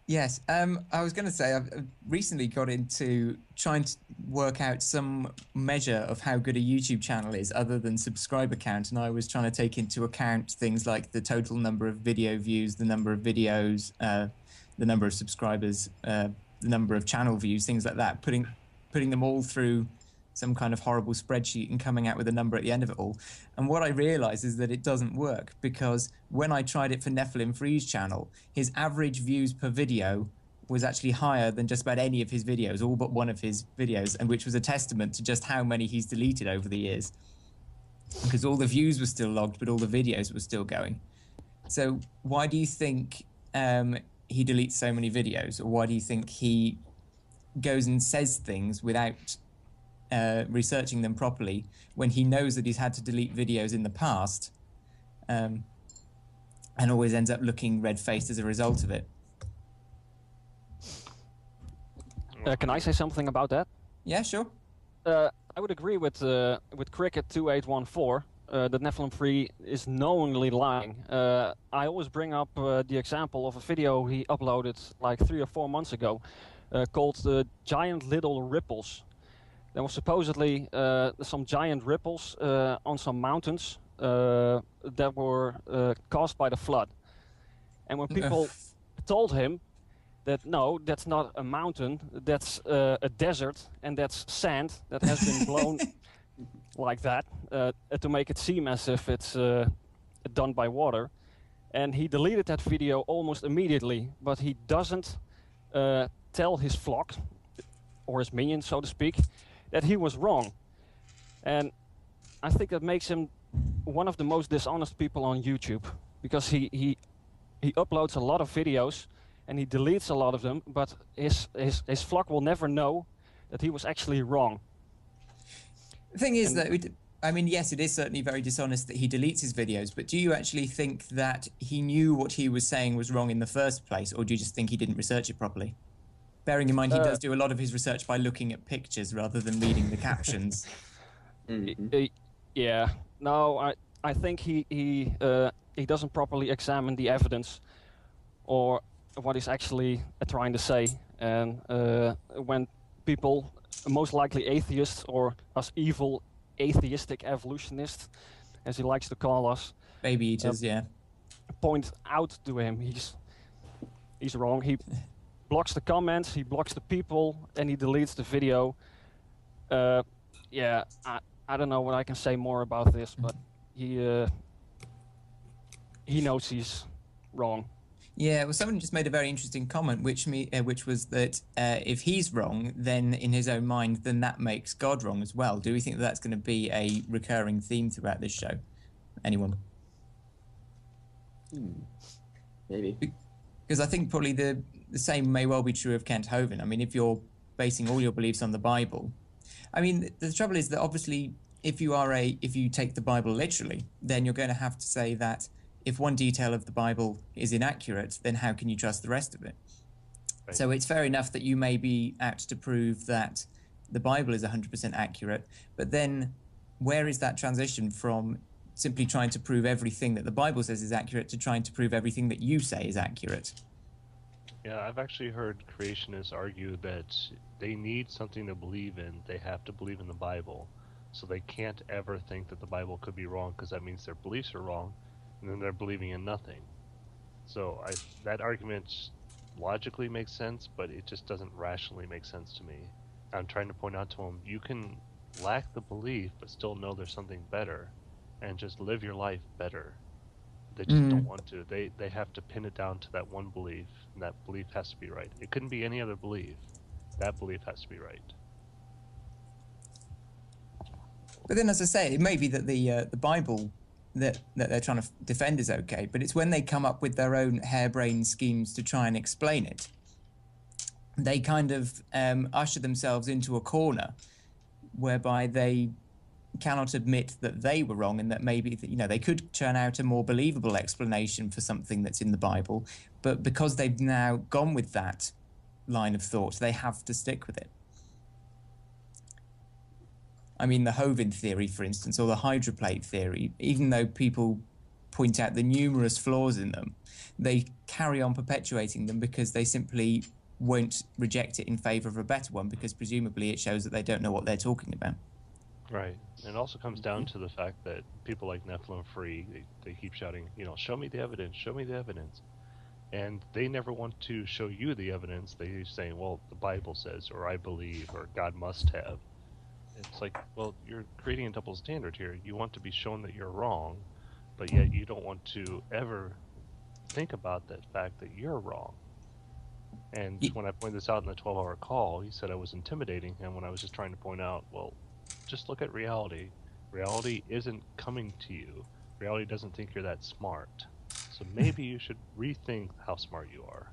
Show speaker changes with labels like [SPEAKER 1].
[SPEAKER 1] Yes, I was going to say I've recently got into trying to work out some measure of how good a YouTube channel is other than subscriber count, and I was trying to take into account things like the total number of video views, the number of videos, the number of subscribers, the number of channel views, things like that, putting them all through some kind of horrible spreadsheet and coming out with a number at the end of it all. And what I realized is that it doesn't work because when I tried it for Nephilim Free's channel, his average views per video was actually higher than just about any of his videos, all but one of his videos, and which was a testament to just how many he's deleted over the years. Because all the views were still logged, but all the videos were still going. So why do you think he deletes so many videos, or why do you think he goes and says things without researching them properly when he knows that he's had to delete videos in the past, and always ends up looking red-faced as a result of it?
[SPEAKER 2] Can I say something about that?
[SPEAKER 1] Yeah, sure.
[SPEAKER 2] I would agree with Cricket 2814 that Nephilim Free is knowingly lying. I always bring up the example of a video he uploaded like 3 or 4 months ago called Giant Little Ripples. There was supposedly some giant ripples on some mountains that were caused by the flood. And when people told him that no, that's not a mountain, that's a desert, and that's sand that has been blown like that to make it seem as if it's done by water. And he deleted that video almost immediately, but he doesn't tell his flock, or his minions, so to speak, that he was wrong. And I think that makes him one of the most dishonest people on YouTube, because he uploads a lot of videos and he deletes a lot of them, but his flock will never know that he was actually wrong.
[SPEAKER 1] The thing is I mean, yes, it is certainly very dishonest that he deletes his videos, but do you actually think that he knew what he was saying was wrong in the first place, or do you just think he didn't research it properly? Bearing in mind he does do a lot of his research by looking at pictures rather than reading the captions.
[SPEAKER 2] Yeah, no, I think he doesn't properly examine the evidence or what he's actually trying to say. And when people, most likely atheists or us evil atheistic evolutionists, as he likes to call us,
[SPEAKER 1] baby eaters, yeah,
[SPEAKER 2] point out to him he's wrong. He blocks the comments, he blocks the people, and he deletes the video. Yeah, I don't know what I can say more about this, but he knows he's wrong.
[SPEAKER 1] Yeah, well, someone just made a very interesting comment, which was that if he's wrong, then in his own mind, then that makes God wrong as well. Do we think that that's going to be a recurring theme throughout this show? Anyone?
[SPEAKER 3] Maybe.
[SPEAKER 1] Because I think probably the same may well be true of Kent Hovind. I mean, if you're basing all your beliefs on the Bible, I mean, the trouble is that obviously if you take the Bible literally, then you're going to have to say that if one detail of the Bible is inaccurate, then how can you trust the rest of it? Right. So it's fair enough that you may be out to prove that the Bible is 100% accurate, but then where is that transition from simply trying to prove everything that the Bible says is accurate to trying to prove everything that you say is accurate?
[SPEAKER 4] Yeah, I've actually heard creationists argue that they need something to believe in. They have to believe in the Bible. So they can't ever think that the Bible could be wrong, because that means their beliefs are wrong, and then they're believing in nothing. So that argument logically makes sense, but it just doesn't rationally make sense to me. I'm trying to point out to them, you can lack the belief, but still know there's something better, and just live your life better. They just don't want to. They have to pin it down to that one belief, and that belief has to be right. It couldn't be any other belief. That belief has to be right.
[SPEAKER 1] But then, as I say, it may be that the Bible that they're trying to defend is okay, but it's when they come up with their own harebrained schemes to try and explain it, they kind of usher themselves into a corner whereby they cannot admit that they were wrong, and that maybe they could turn out a more believable explanation for something that's in the Bible, but because they've now gone with that line of thought, they have to stick with it. I mean, the Hovind theory, for instance, or the hydroplate theory, even though people point out the numerous flaws in them, they carry on perpetuating them because they simply won't reject it in favor of a better one, because presumably it shows that they don't know what they're talking about.
[SPEAKER 4] Right. And it also comes down to the fact that people like Nephilim Free, they keep shouting, you know, show me the evidence, show me the evidence. And they never want to show you the evidence. They say, well, the Bible says, or I believe, or God must have. It's like, well, you're creating a double standard here. You want to be shown that you're wrong, but yet you don't want to ever think about the fact that you're wrong. And when I pointed this out in the 12-hour call, he said I was intimidating him when I was just trying to point out, well, just look at reality. Reality isn't coming to you. Reality doesn't think you're that smart. So maybe you should rethink how smart you are.